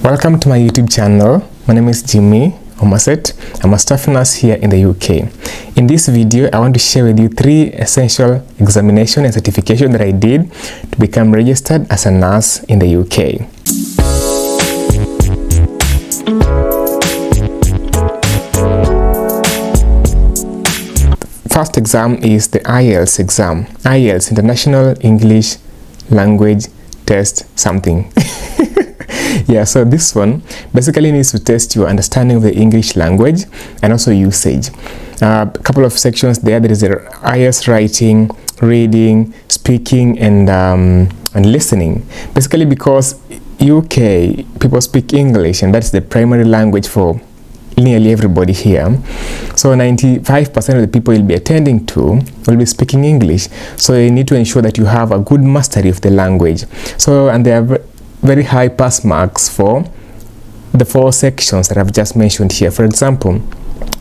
Welcome to my YouTube channel. My name is Jimmy Omaset. I'm a staff nurse here in the UK. In this video, I want to share with you 3 essential examination and certification that I did to become registered as a nurse in the UK. First exam is the IELTS exam. IELTS, International English Language Test something. Yeah, so this one basically needs to test your understanding of the English language and also usage. A couple of sections there. There is the IELTS writing, reading, speaking, and listening. Basically because UK people speak English and that's the primary language for nearly everybody here. So 95% of the people you'll be attending to will be speaking English. So you need to ensure that you have a good mastery of the language. So, and there are very high pass marks for the 4 sections that I've just mentioned here. For example,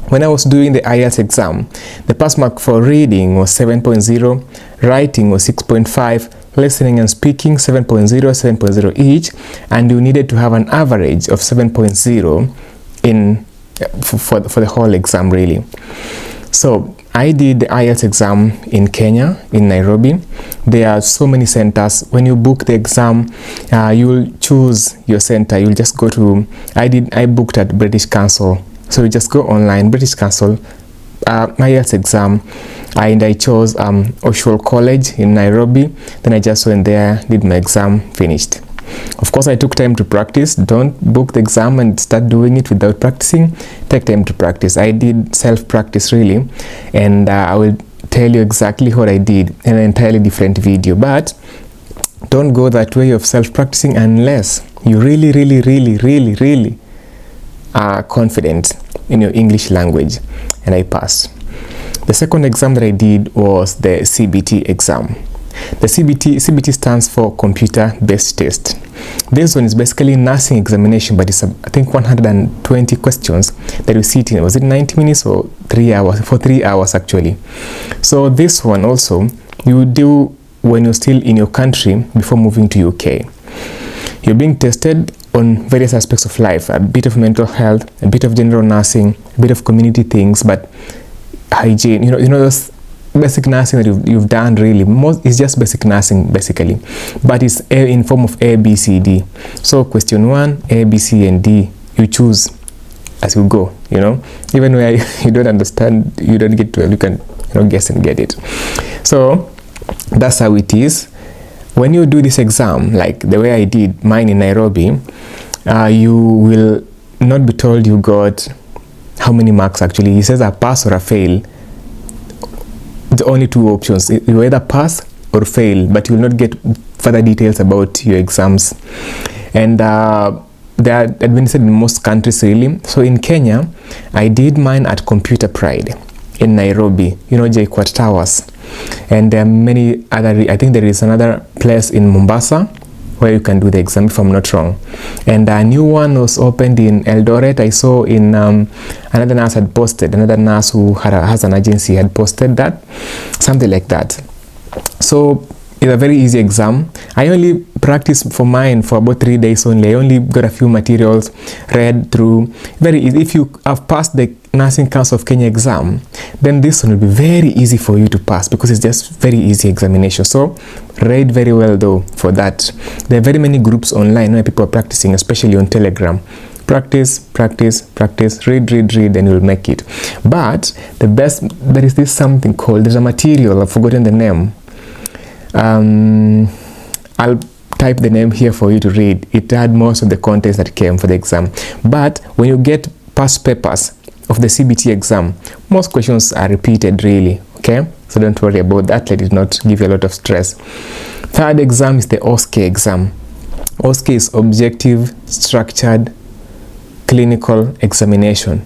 when I was doing the IELTS exam, the pass mark for reading was 7.0, writing was 6.5, listening and speaking 7.0, 7.0 each, and you needed to have an average of 7.0 in for the whole exam really. So I did the IELTS exam in Kenya, in Nairobi. There are so many centers. When you book the exam, you'll choose your center. You'll just go to, I booked at British Council. So you just go online, British Council, IELTS exam, and I chose Oshwell College in Nairobi. Then I just went there, did my exam, finished. Of course, I took time to practice. Don't book the exam and start doing it without practicing. Take time to practice. I did self-practice really, and I will tell you exactly what I did in an entirely different video. But don't go that way of self-practicing unless you really are confident in your English language. And I passed. The second exam that I did was the CBT exam. The CBT stands for computer-based test. This one is basically nursing examination, but it's I think 120 questions that you sit in. Was it 90 minutes or 3 hours? For 3 hours actually. So this one also you do when you're still in your country before moving to UK. You're being tested on various aspects of life, a bit of mental health, a bit of general nursing, a bit of community things, but hygiene, you know those basic nursing that you've done really. It's just basic nursing basically, but it's in form of A, B, C, D. So question 1, A, B, C, and D, you choose as you go, even where you don't understand, you don't get to, you can guess and get it. So that's how it is. When you do this exam, like the way I did mine in Nairobi, you will not be told you got how many marks actually. It says a pass or a fail. The only 2 options. You either pass or fail, but you will not get further details about your exams. And they are administered in most countries really. So in Kenya, I did mine at Computer Pride in Nairobi, JKUAT Towers. And there are many other, I think there is another place in Mombasa where you can do the exam if I'm not wrong. And a new one was opened in Eldoret. I saw in another nurse had posted, another nurse who has an agency had posted that, something like that. So it's a very easy exam. I only practiced for mine for about 3 days only. I only got a few materials, read through. Very easy. If you have passed the Nursing Council of Kenya exam, then this one will be very easy for you to pass because it's just very easy examination. So read very well though for that. There are very many groups online where people are practicing, especially on Telegram. Practice, read, and you'll make it. But the best, there is this something called, there's a material, I've forgotten the name. I'll type the name here for you to read. It had most of the contents that came for the exam. But when you get past papers of the CBT exam, most questions are repeated really, okay? So don't worry about that. Let it not give you a lot of stress. Third exam is the OSCE exam. OSCE is objective, structured, clinical examination.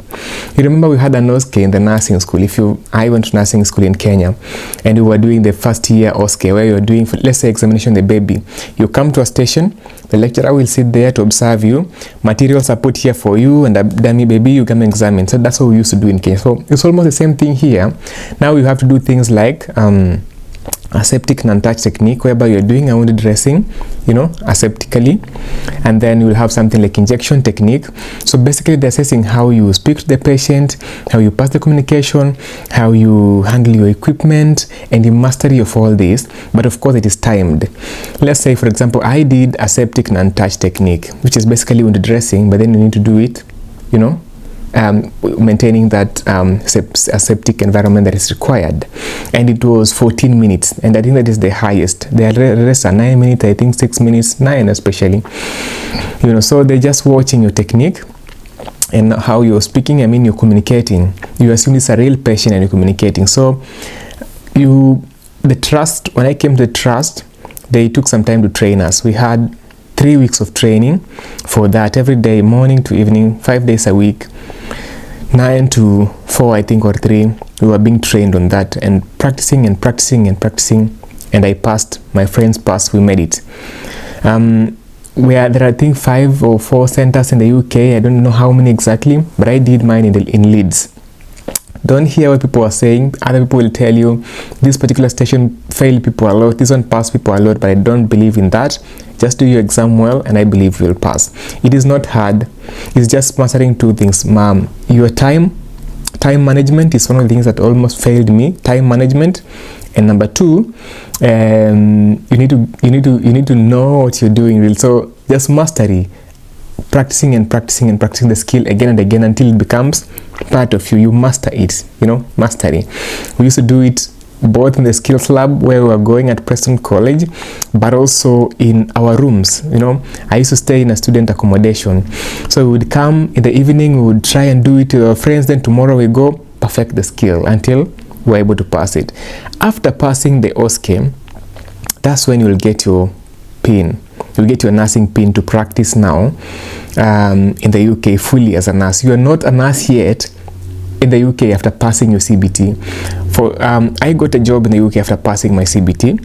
You remember we had an OSCE in the nursing school. I went to nursing school in Kenya and we were doing the first year OSCE where you're doing, let's say, examination of the baby. You come to a station, the lecturer will sit there to observe you, materials are put here for you, and a dummy baby you come examine. So that's what we used to do in Kenya. So it's almost the same thing here. Now you have to do things like aseptic non-touch technique, whereby you're doing a wound dressing, aseptically, and then you'll have something like injection technique. So basically they're assessing how you speak to the patient, how you pass the communication, how you handle your equipment, and the mastery of all this. But of course it is timed. Let's say, for example, I did aseptic non-touch technique, which is basically wound dressing, but then you need to do it, maintaining that aseptic environment that is required, and it was 14 minutes, and I think that is the highest. The rest are 9 minutes, I think 6 minutes, 9 especially, so they're just watching your technique and how you're speaking. You're communicating. You assume it's a real patient and you're communicating. So the trust, when I came to the trust, they took some time to train us. We had 3 weeks of training for that, every day, morning to evening, 5 days a week, 9 to 4, I think, or 3. We were being trained on that and practicing and practicing and practicing, and I passed. My friends passed. We made it. There are, I think, 5 or 4 centers in the UK. I don't know how many exactly, but I did mine in Leeds. Don't hear what people are saying. Other people will tell you this particular station failed people a lot, this one passed people a lot, but I don't believe in that. Just do your exam well, and I believe you'll pass. It is not hard. It's just mastering 2 things. Your time management is one of the things that almost failed me. Time management, and number 2, you need to know what you're doing. So just mastery, practicing and practicing and practicing the skill again and again until it becomes part of you. You master it. Mastery. We used to do it both in the skills lab where we were going at Preston College, but also in our rooms. I used to stay in a student accommodation, so we would come in the evening, we would try and do it with our friends, then tomorrow we go perfect the skill until we're able to pass it. After passing the OSCE, that's when you'll get your pin. You'll get your nursing pin to practice now in the UK fully as a nurse. You are not a nurse yet in the UK after passing your CBT. I got a job in the UK after passing my CBT.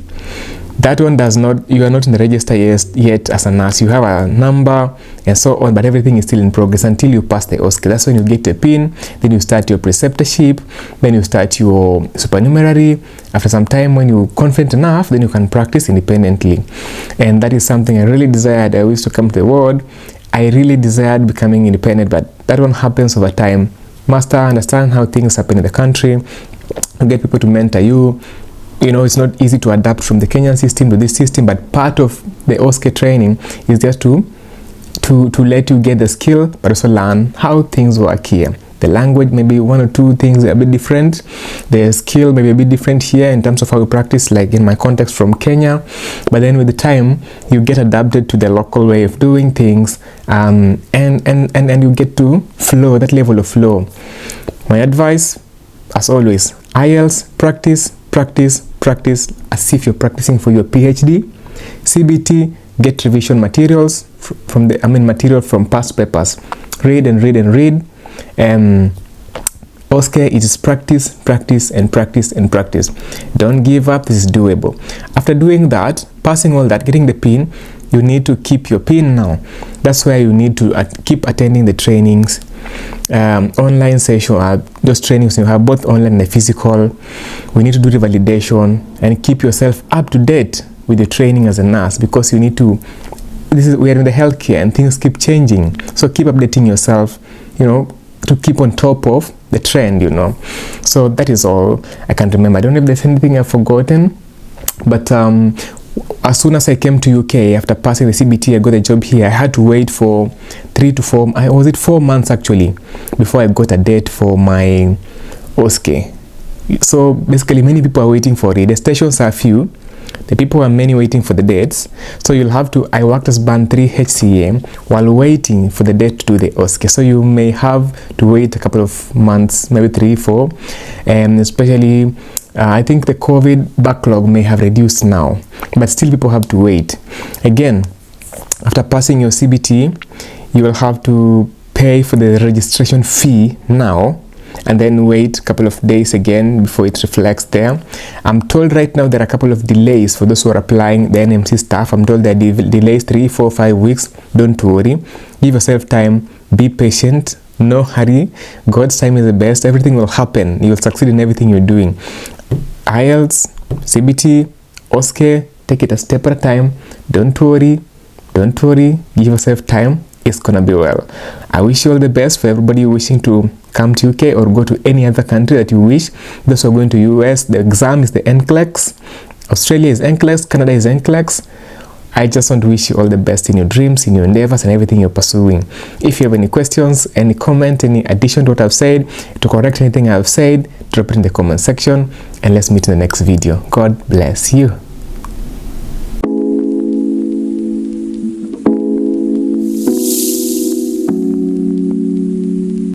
That one does not, you are not in the register yet as a nurse. You have a number and so on, but everything is still in progress until you pass the OSCE. That's when you get a pin, then you start your preceptorship, then you start your supernumerary. After some time, when you're confident enough, then you can practice independently. And that is something I really desired. I used to come to the ward. I really desired becoming independent, but that one happens over time. Master, understand how things happen in the country, get people to mentor you. It's not easy to adapt from the Kenyan system to this system, but part of the OSCE training is just to let you get the skill, but also learn how things work here. The language, maybe 1 or 2 things are a bit different. The skill may be a bit different here in terms of how we practice, like in my context from Kenya. But then with the time, you get adapted to the local way of doing things, and you get to flow, that level of flow. My advice, as always, IELTS, practice, practice, practice as if you're practicing for your PhD. CBT, get revision materials material from past papers. Read and read and read. OSCE, it is practice, practice, and practice, and practice. Don't give up. This is doable. After doing that, passing all that, getting the pin, you need to keep your pin now. That's why you need to keep attending the trainings, online session, those trainings you have both online and physical. We need to do the validation and keep yourself up to date with the training as a nurse, because you need to, we are in the healthcare and things keep changing. So keep updating yourself, to keep on top of the trend, So that is all I can remember. I don't know if there's anything I've forgotten, but as soon as I came to UK after passing the CBT, I got a job here. I had to wait for 3 to 4 months actually before I got a date for my OSCE. So basically many people are waiting for it. The stations are few. The people are many waiting for the dates. So you'll have to, I worked as band 3 HCA while waiting for the date to do the OSCE. So you may have to wait a couple of months, maybe 3, 4, and especially I think the COVID backlog may have reduced now, but still people have to wait. Again, after passing your CBT, you will have to pay for the registration fee now, and then wait a couple of days again before it reflects there. I'm told right now there are a couple of delays for those who are applying, the NMC staff. I'm told there are delays 3, 4, 5 weeks. Don't worry. Give yourself time. Be patient. No hurry. God's time is the best. Everything will happen. You will succeed in everything you're doing. IELTS, CBT, OSCE, take it a step at a time. Don't worry, give yourself time. It's gonna be well. I wish you all the best. For everybody wishing to come to UK or go to any other country that you wish, those who are going to US, the exam is the NCLEX. Australia is NCLEX, Canada is NCLEX. I just want to wish you all the best in your dreams, in your endeavors, and everything you're pursuing. If you have any questions, any comment, any addition to what I've said, to correct anything I've said, drop it in the comment section, and let's meet in the next video. God bless you.